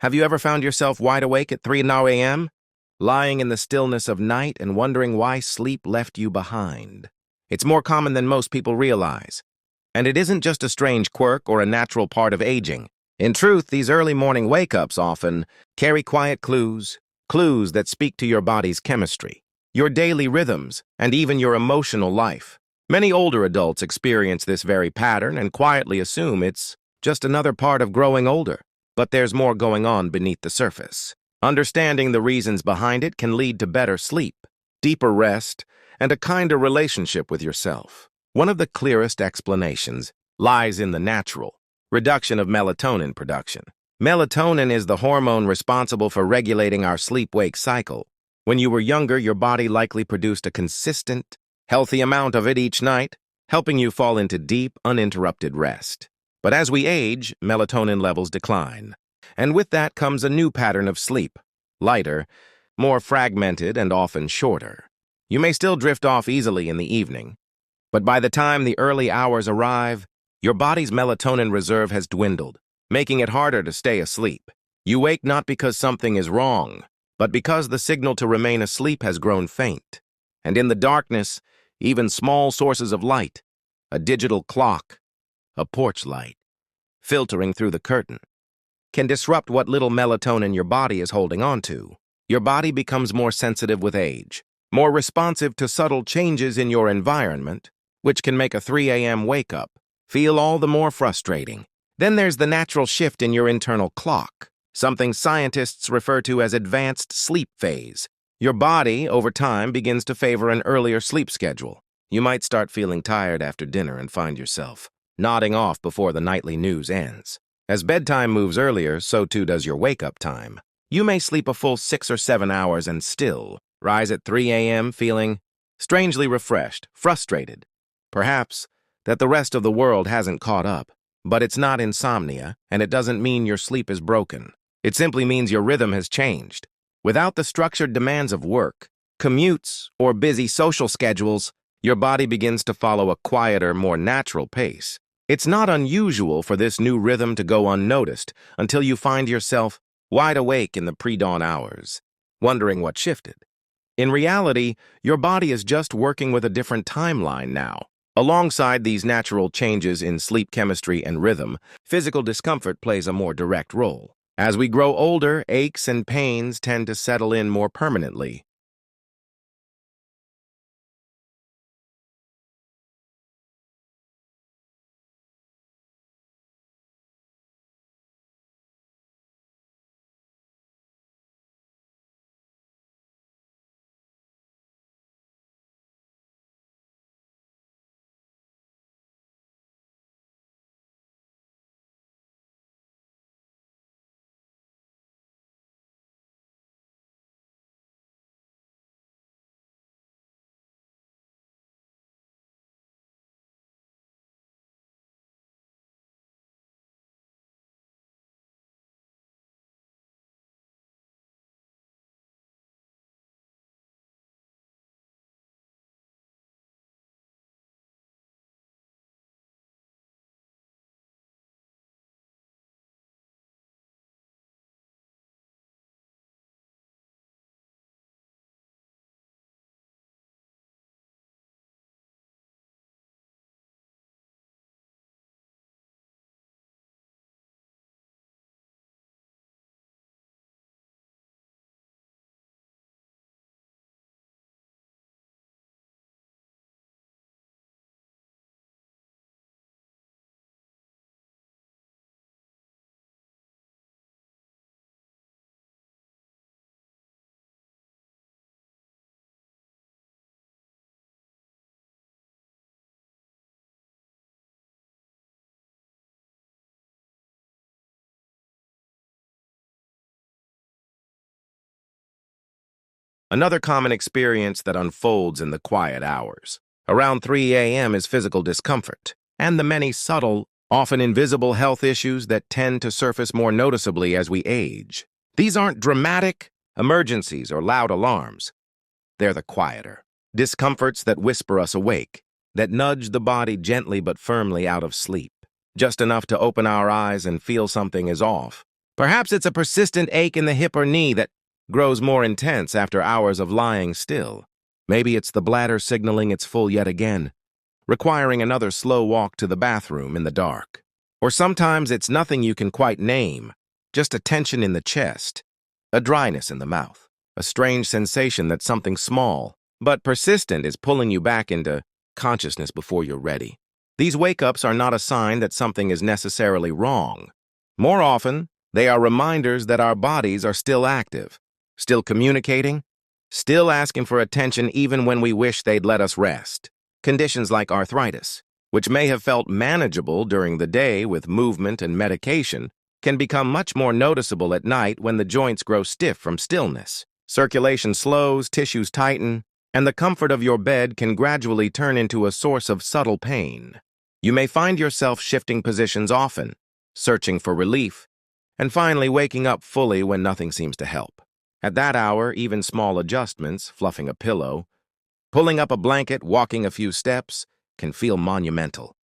Have you ever found yourself wide awake at 3 a.m., lying in the stillness of night and wondering why sleep left you behind? It's more common than most people realize. And it isn't just a strange quirk or a natural part of aging. In truth, these early morning wake-ups often carry quiet clues that speak to your body's chemistry, your daily rhythms, and even your emotional life. Many older adults experience this very pattern and quietly assume it's just another part of growing older. But there's more going on beneath the surface. Understanding the reasons behind it can lead to better sleep, deeper rest, and a kinder relationship with yourself. One of the clearest explanations lies in the natural reduction of melatonin production. Melatonin is the hormone responsible for regulating our sleep-wake cycle. When you were younger, your body likely produced a consistent, healthy amount of it each night, helping you fall into deep, uninterrupted rest. But as we age, melatonin levels decline. And with that comes a new pattern of sleep, lighter, more fragmented, and often shorter. You may still drift off easily in the evening, but by the time the early hours arrive, your body's melatonin reserve has dwindled, making it harder to stay asleep. You wake not because something is wrong, but because the signal to remain asleep has grown faint. And in the darkness, even small sources of light, a digital clock, a porch light, filtering through the curtain, can disrupt what little melatonin your body is holding on to. Your body becomes more sensitive with age, more responsive to subtle changes in your environment, which can make a 3 a.m. wake-up feel all the more frustrating. Then there's the natural shift in your internal clock, something scientists refer to as advanced sleep phase. Your body, over time, begins to favor an earlier sleep schedule. You might start feeling tired after dinner and find yourself nodding off before the nightly news ends. As bedtime moves earlier, so too does your wake-up time. You may sleep a full 6 or 7 hours and still rise at 3 a.m. feeling strangely refreshed, frustrated. Perhaps that the rest of the world hasn't caught up. But it's not insomnia, and it doesn't mean your sleep is broken. It simply means your rhythm has changed. Without the structured demands of work, commutes, or busy social schedules, your body begins to follow a quieter, more natural pace. It's not unusual for this new rhythm to go unnoticed until you find yourself wide awake in the pre-dawn hours, wondering what shifted. In reality, your body is just working with a different timeline now. Alongside these natural changes in sleep chemistry and rhythm, physical discomfort plays a more direct role. As we grow older, aches and pains tend to settle in more permanently. Another common experience that unfolds in the quiet hours around 3 a.m. is physical discomfort and the many subtle, often invisible health issues that tend to surface more noticeably as we age. These aren't dramatic emergencies or loud alarms. They're the quieter discomforts that whisper us awake, that nudge the body gently but firmly out of sleep, just enough to open our eyes and feel something is off. Perhaps it's a persistent ache in the hip or knee that grows more intense after hours of lying still. Maybe it's the bladder signaling it's full yet again, requiring another slow walk to the bathroom in the dark. Or sometimes it's nothing you can quite name, just a tension in the chest, a dryness in the mouth, a strange sensation that something small but persistent is pulling you back into consciousness before you're ready. These wake-ups are not a sign that something is necessarily wrong. More often, they are reminders that our bodies are still active, still communicating, still asking for attention even when we wish they'd let us rest. Conditions like arthritis, which may have felt manageable during the day with movement and medication, can become much more noticeable at night when the joints grow stiff from stillness. Circulation slows, tissues tighten, and the comfort of your bed can gradually turn into a source of subtle pain. You may find yourself shifting positions often, searching for relief, and finally waking up fully when nothing seems to help. At that hour, even small adjustments, fluffing a pillow, pulling up a blanket, walking a few steps, can feel monumental.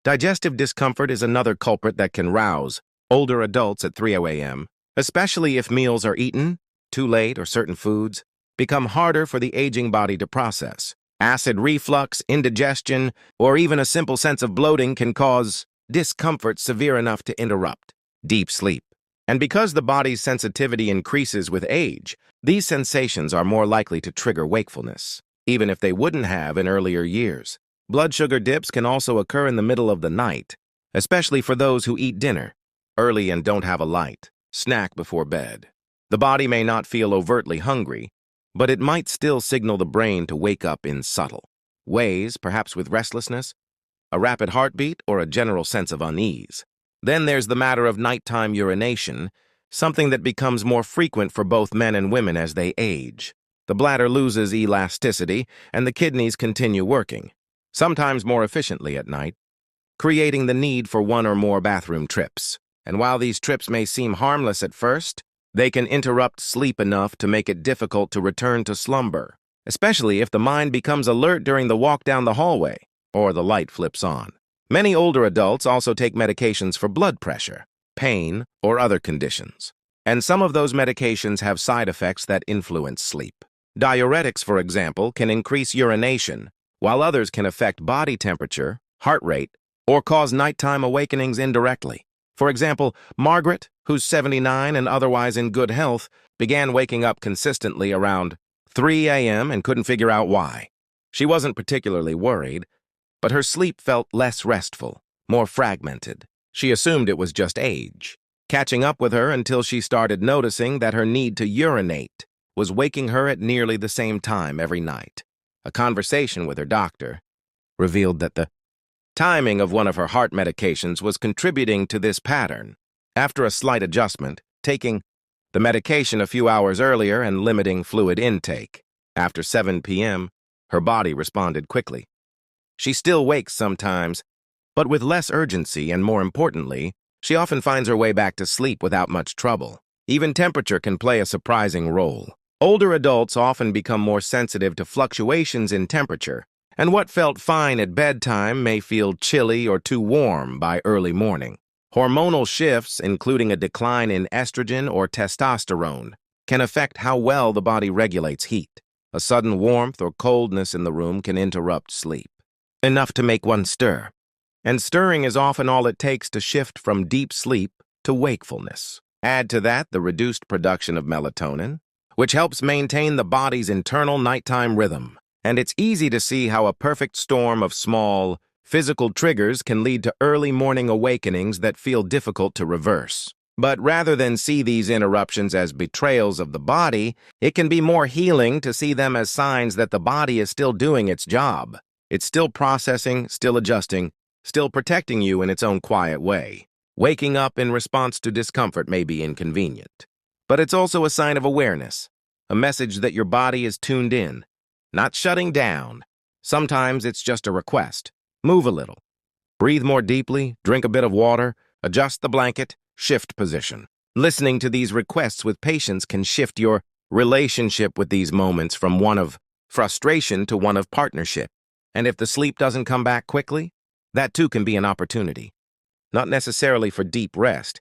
Digestive discomfort is another culprit that can rouse older adults at 3 a.m., especially if meals are eaten too late or certain foods become harder for the aging body to process. Acid reflux, indigestion, or even a simple sense of bloating can cause discomfort severe enough to interrupt deep sleep. And because the body's sensitivity increases with age, these sensations are more likely to trigger wakefulness, even if they wouldn't have in earlier years. Blood sugar dips can also occur in the middle of the night, especially for those who eat dinner early and don't have a light snack before bed. The body may not feel overtly hungry, but it might still signal the brain to wake up in subtle ways, perhaps with restlessness, a rapid heartbeat, or a general sense of unease. Then there's the matter of nighttime urination, something that becomes more frequent for both men and women as they age. The bladder loses elasticity, and the kidneys continue working, sometimes more efficiently at night, creating the need for one or more bathroom trips. And while these trips may seem harmless at first, they can interrupt sleep enough to make it difficult to return to slumber, especially if the mind becomes alert during the walk down the hallway or the light flips on. Many older adults also take medications for blood pressure, pain, or other conditions. And some of those medications have side effects that influence sleep. Diuretics, for example, can increase urination, while others can affect body temperature, heart rate, or cause nighttime awakenings indirectly. For example, Margaret, who's 79 and otherwise in good health, began waking up consistently around 3 a.m. and couldn't figure out why. She wasn't particularly worried, but her sleep felt less restful, more fragmented. She assumed it was just age, catching up with her until she started noticing that her need to urinate was waking her at nearly the same time every night. A conversation with her doctor revealed that the timing of one of her heart medications was contributing to this pattern. After a slight adjustment, taking the medication a few hours earlier and limiting fluid intake, after 7 p.m., her body responded quickly. She still wakes sometimes, but with less urgency, and more importantly, she often finds her way back to sleep without much trouble. Even temperature can play a surprising role. Older adults often become more sensitive to fluctuations in temperature, and what felt fine at bedtime may feel chilly or too warm by early morning. Hormonal shifts, including a decline in estrogen or testosterone, can affect how well the body regulates heat. A sudden warmth or coldness in the room can interrupt sleep, enough to make one stir. And stirring is often all it takes to shift from deep sleep to wakefulness. Add to that the reduced production of melatonin, which helps maintain the body's internal nighttime rhythm. And it's easy to see how a perfect storm of small, physical triggers can lead to early morning awakenings that feel difficult to reverse. But rather than see these interruptions as betrayals of the body, it can be more healing to see them as signs that the body is still doing its job. It's still processing, still adjusting, still protecting you in its own quiet way. Waking up in response to discomfort may be inconvenient, but it's also a sign of awareness, a message that your body is tuned in, not shutting down. Sometimes it's just a request. Move a little. Breathe more deeply, drink a bit of water, adjust the blanket, shift position. Listening to these requests with patience can shift your relationship with these moments from one of frustration to one of partnership. And if the sleep doesn't come back quickly, that too can be an opportunity. Not necessarily for deep rest,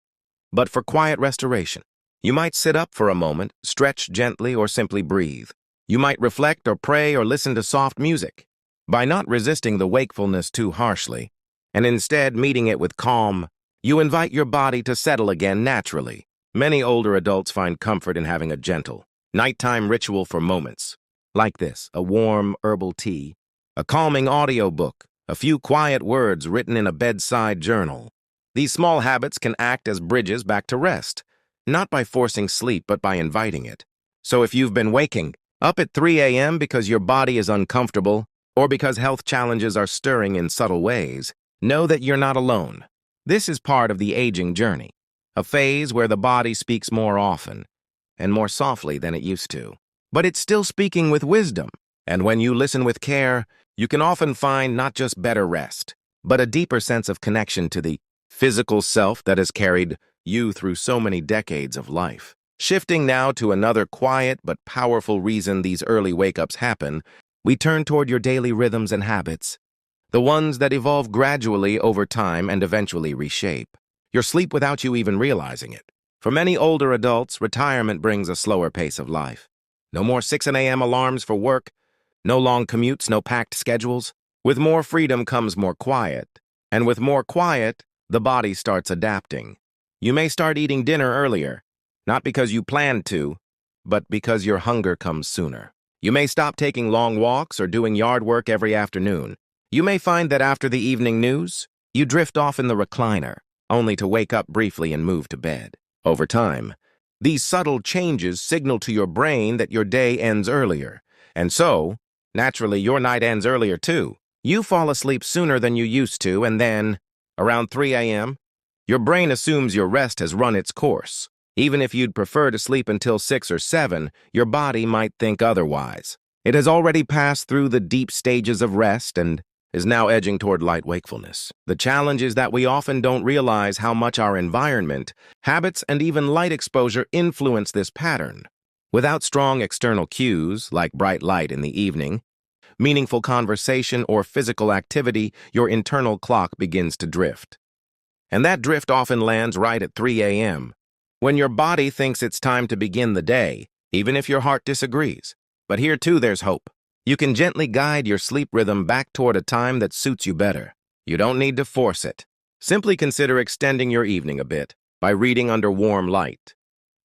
but for quiet restoration. You might sit up for a moment, stretch gently, or simply breathe. You might reflect or pray or listen to soft music. By not resisting the wakefulness too harshly, and instead meeting it with calm, you invite your body to settle again naturally. Many older adults find comfort in having a gentle, nighttime ritual for moments, like this: a warm herbal tea, a calming audiobook, a few quiet words written in a bedside journal. These small habits can act as bridges back to rest, not by forcing sleep, but by inviting it. So if you've been waking up at 3 a.m. because your body is uncomfortable, or because health challenges are stirring in subtle ways, know that you're not alone. This is part of the aging journey, a phase where the body speaks more often and more softly than it used to. But it's still speaking with wisdom, and when you listen with care, you can often find not just better rest, but a deeper sense of connection to the physical self that has carried you through so many decades of life. Shifting now to another quiet but powerful reason these early wake-ups happen, we turn toward your daily rhythms and habits, the ones that evolve gradually over time and eventually reshape your sleep without you even realizing it. For many older adults, retirement brings a slower pace of life. No more 6 a.m. alarms for work, no long commutes, no packed schedules. With more freedom comes more quiet, and with more quiet, the body starts adapting. You may start eating dinner earlier, not because you planned to, but because your hunger comes sooner. You may stop taking long walks or doing yard work every afternoon. You may find that after the evening news, you drift off in the recliner, only to wake up briefly and move to bed. Over time, these subtle changes signal to your brain that your day ends earlier, and so, naturally, your night ends earlier too. You fall asleep sooner than you used to, and then, around 3 a.m., your brain assumes your rest has run its course. Even if you'd prefer to sleep until 6 or 7, your body might think otherwise. It has already passed through the deep stages of rest and is now edging toward light wakefulness. The challenge is that we often don't realize how much our environment, habits, and even light exposure influence this pattern. Without strong external cues, like bright light in the evening, meaningful conversation, or physical activity, your internal clock begins to drift. And that drift often lands right at 3 a.m., when your body thinks it's time to begin the day, even if your heart disagrees. But here too there's hope. You can gently guide your sleep rhythm back toward a time that suits you better. You don't need to force it. Simply consider extending your evening a bit by reading under warm light,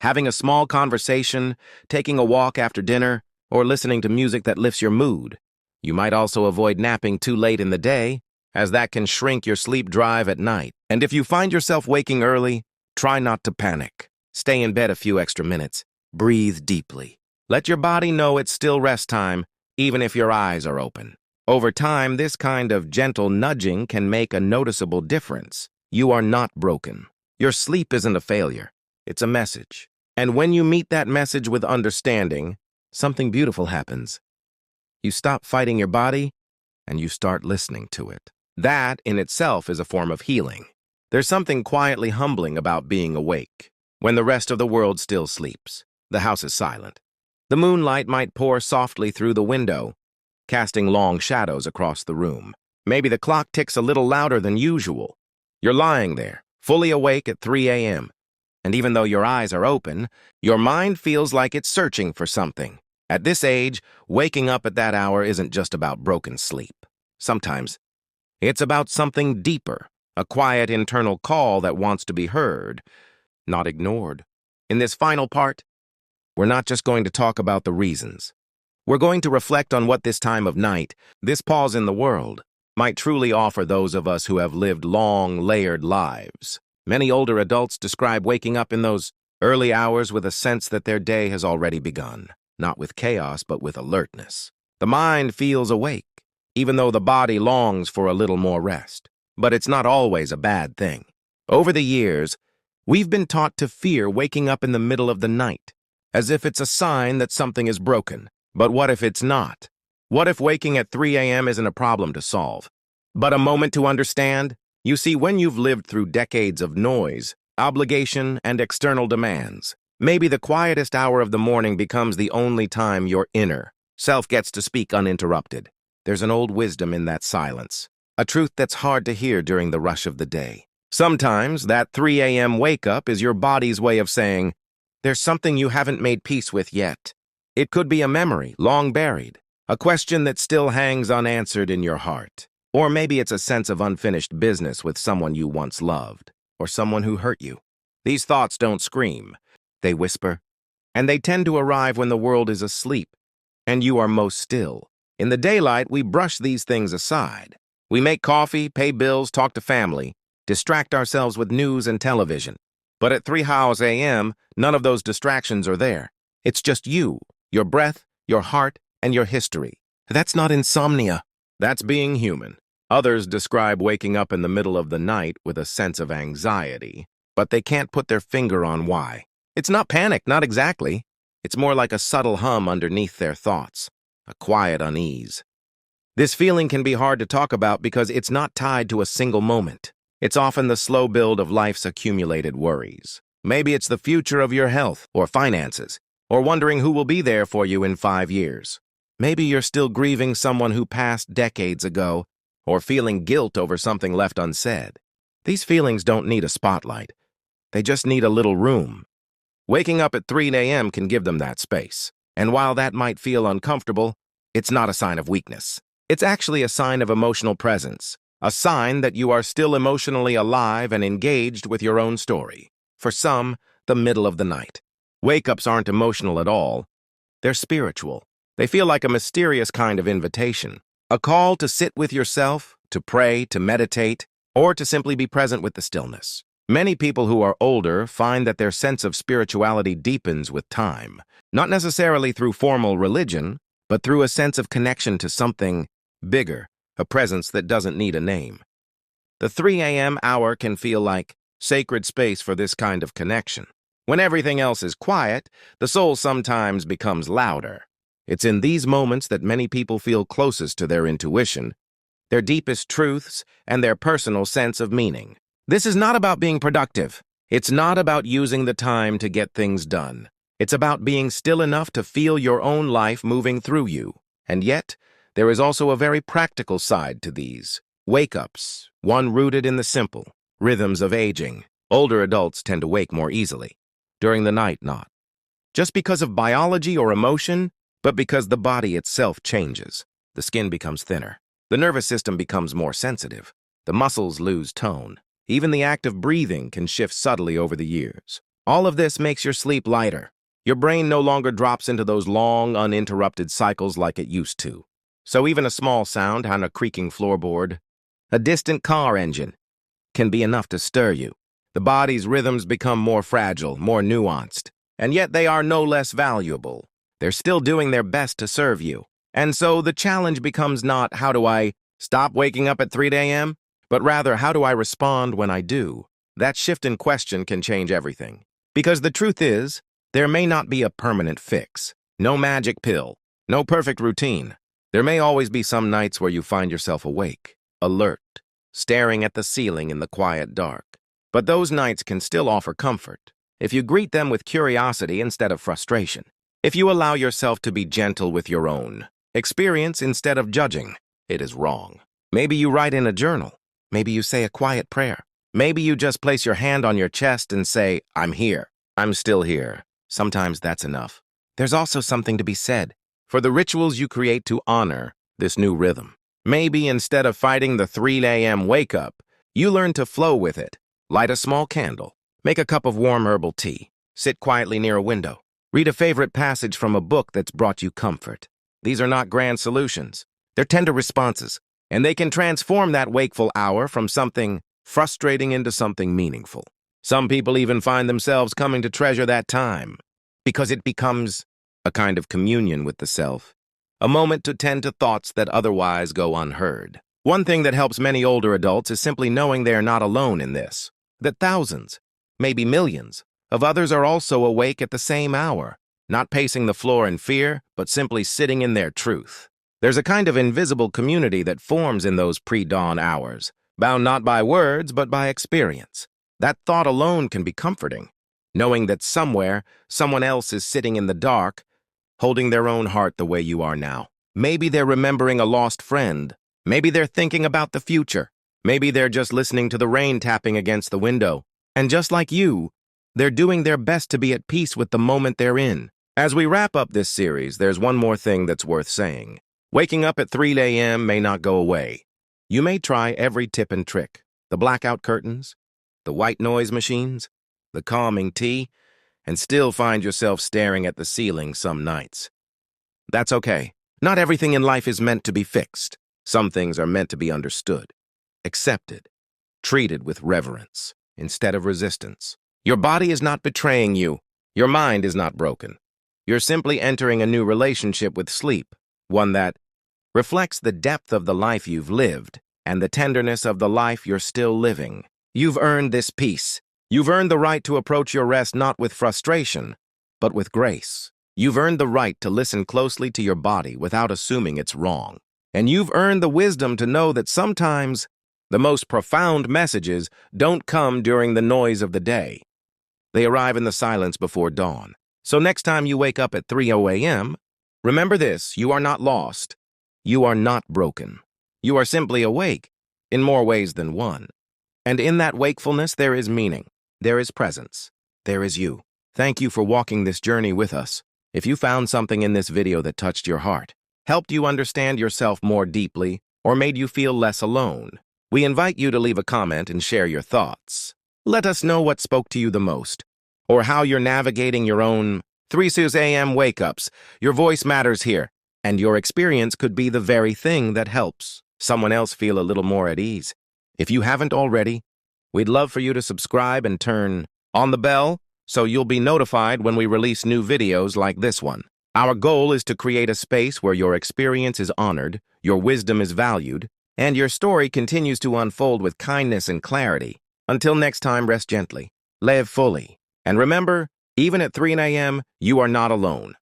having a small conversation, taking a walk after dinner, or listening to music that lifts your mood. You might also avoid napping too late in the day, as that can shrink your sleep drive at night. And if you find yourself waking early, try not to panic. Stay in bed a few extra minutes. Breathe deeply. Let your body know it's still rest time, even if your eyes are open. Over time, this kind of gentle nudging can make a noticeable difference. You are not broken. Your sleep isn't a failure. It's a message. And when you meet that message with understanding, something beautiful happens. You stop fighting your body, and you start listening to it. That, in itself, is a form of healing. There's something quietly humbling about being awake, when the rest of the world still sleeps. The house is silent. The moonlight might pour softly through the window, casting long shadows across the room. Maybe the clock ticks a little louder than usual. You're lying there, fully awake at 3 a.m., and even though your eyes are open, your mind feels like it's searching for something. At this age, waking up at that hour isn't just about broken sleep. Sometimes, it's about something deeper, a quiet internal call that wants to be heard, not ignored. In this final part, we're not just going to talk about the reasons. We're going to reflect on what this time of night, this pause in the world, might truly offer those of us who have lived long, layered lives. Many older adults describe waking up in those early hours with a sense that their day has already begun, not with chaos, but with alertness. The mind feels awake, even though the body longs for a little more rest. But it's not always a bad thing. Over the years, we've been taught to fear waking up in the middle of the night, as if it's a sign that something is broken. But what if it's not? What if waking at 3 a.m. isn't a problem to solve, but a moment to understand? You see, when you've lived through decades of noise, obligation, and external demands, maybe the quietest hour of the morning becomes the only time your inner self gets to speak uninterrupted. There's an old wisdom in that silence, a truth that's hard to hear during the rush of the day. Sometimes that 3 a.m. wake-up is your body's way of saying, there's something you haven't made peace with yet. It could be a memory, long buried, a question that still hangs unanswered in your heart. Or maybe it's a sense of unfinished business with someone you once loved, or someone who hurt you. These thoughts don't scream, they whisper, and they tend to arrive when the world is asleep, and you are most still. In the daylight, we brush these things aside. We make coffee, pay bills, talk to family, distract ourselves with news and television. But at 3 a.m., none of those distractions are there. It's just you, your breath, your heart, and your history. That's not insomnia. That's being human. Others describe waking up in the middle of the night with a sense of anxiety, but they can't put their finger on why. It's not panic, not exactly. It's more like a subtle hum underneath their thoughts, a quiet unease. This feeling can be hard to talk about because it's not tied to a single moment. It's often the slow build of life's accumulated worries. Maybe it's the future of your health or finances, or wondering who will be there for you in 5 years. Maybe you're still grieving someone who passed decades ago, or feeling guilt over something left unsaid. These feelings don't need a spotlight. They just need a little room. Waking up at 3 a.m. can give them that space. And while that might feel uncomfortable, it's not a sign of weakness. It's actually a sign of emotional presence, a sign that you are still emotionally alive and engaged with your own story. For some, the middle of the night. Wake-ups aren't emotional at all. They're spiritual. They feel like a mysterious kind of invitation, a call to sit with yourself, to pray, to meditate, or to simply be present with the stillness. Many people who are older find that their sense of spirituality deepens with time, not necessarily through formal religion, but through a sense of connection to something bigger, a presence that doesn't need a name. The 3 a.m. hour can feel like sacred space for this kind of connection. When everything else is quiet, the soul sometimes becomes louder. It's in these moments that many people feel closest to their intuition, their deepest truths, and their personal sense of meaning. This is not about being productive. It's not about using the time to get things done. It's about being still enough to feel your own life moving through you. And yet, there is also a very practical side to these wake-ups, one rooted in the simple rhythms of aging. Older adults tend to wake more easily. During the night, not just because of biology or emotion, but because the body itself changes. The skin becomes thinner. The nervous system becomes more sensitive. The muscles lose tone. Even the act of breathing can shift subtly over the years. All of this makes your sleep lighter. Your brain no longer drops into those long, uninterrupted cycles like it used to. So even a small sound on a creaking floorboard, a distant car engine, can be enough to stir you. The body's rhythms become more fragile, more nuanced, and yet they are no less valuable. They're still doing their best to serve you. And so the challenge becomes not, how do I stop waking up at 3 a.m., but rather, how do I respond when I do? That shift in question can change everything. Because the truth is, there may not be a permanent fix. No magic pill. No perfect routine. There may always be some nights where you find yourself awake, alert, staring at the ceiling in the quiet dark. But those nights can still offer comfort if you greet them with curiosity instead of frustration. If you allow yourself to be gentle with your own experience instead of judging, it is wrong. Maybe you write in a journal. Maybe you say a quiet prayer. Maybe you just place your hand on your chest and say, I'm here. I'm still here. Sometimes that's enough. There's also something to be said for the rituals you create to honor this new rhythm. Maybe instead of fighting the 3 a.m. wake-up, you learn to flow with it. Light a small candle. Make a cup of warm herbal tea. Sit quietly near a window. Read a favorite passage from a book that's brought you comfort. These are not grand solutions. They're tender responses. And they can transform that wakeful hour from something frustrating into something meaningful. Some people even find themselves coming to treasure that time because it becomes a kind of communion with the self, a moment to tend to thoughts that otherwise go unheard. One thing that helps many older adults is simply knowing they are not alone in this, that thousands, maybe millions, of others are also awake at the same hour, not pacing the floor in fear, but simply sitting in their truth. There's a kind of invisible community that forms in those pre-dawn hours, bound not by words, but by experience. That thought alone can be comforting, knowing that somewhere, someone else is sitting in the dark, holding their own heart the way you are now. Maybe they're remembering a lost friend. Maybe they're thinking about the future. Maybe they're just listening to the rain tapping against the window. And just like you, they're doing their best to be at peace with the moment they're in. As we wrap up this series, there's one more thing that's worth saying. Waking up at 3 a.m. may not go away. You may try every tip and trick. The blackout curtains, the white noise machines, the calming tea, and still find yourself staring at the ceiling some nights. That's okay. Not everything in life is meant to be fixed. Some things are meant to be understood, accepted, treated with reverence instead of resistance. Your body is not betraying you. Your mind is not broken. You're simply entering a new relationship with sleep, one that reflects the depth of the life you've lived and the tenderness of the life you're still living. You've earned this peace. You've earned the right to approach your rest not with frustration, but with grace. You've earned the right to listen closely to your body without assuming it's wrong. And you've earned the wisdom to know that sometimes the most profound messages don't come during the noise of the day. They arrive in the silence before dawn. So next time you wake up at 3 a.m., remember this: you are not lost. You are not broken. You are simply awake, in more ways than one. And in that wakefulness there is meaning, there is presence, there is you. Thank you for walking this journey with us. If you found something in this video that touched your heart, helped you understand yourself more deeply, or made you feel less alone, we invite you to leave a comment and share your thoughts. Let us know what spoke to you the most, or how you're navigating your own 3 a.m. wake-ups. Your voice matters here, and your experience could be the very thing that helps someone else feel a little more at ease. If you haven't already, we'd love for you to subscribe and turn on the bell so you'll be notified when we release new videos like this one. Our goal is to create a space where your experience is honored, your wisdom is valued, and your story continues to unfold with kindness and clarity. Until next time, rest gently, live fully, and remember, even at 3 a.m., you are not alone.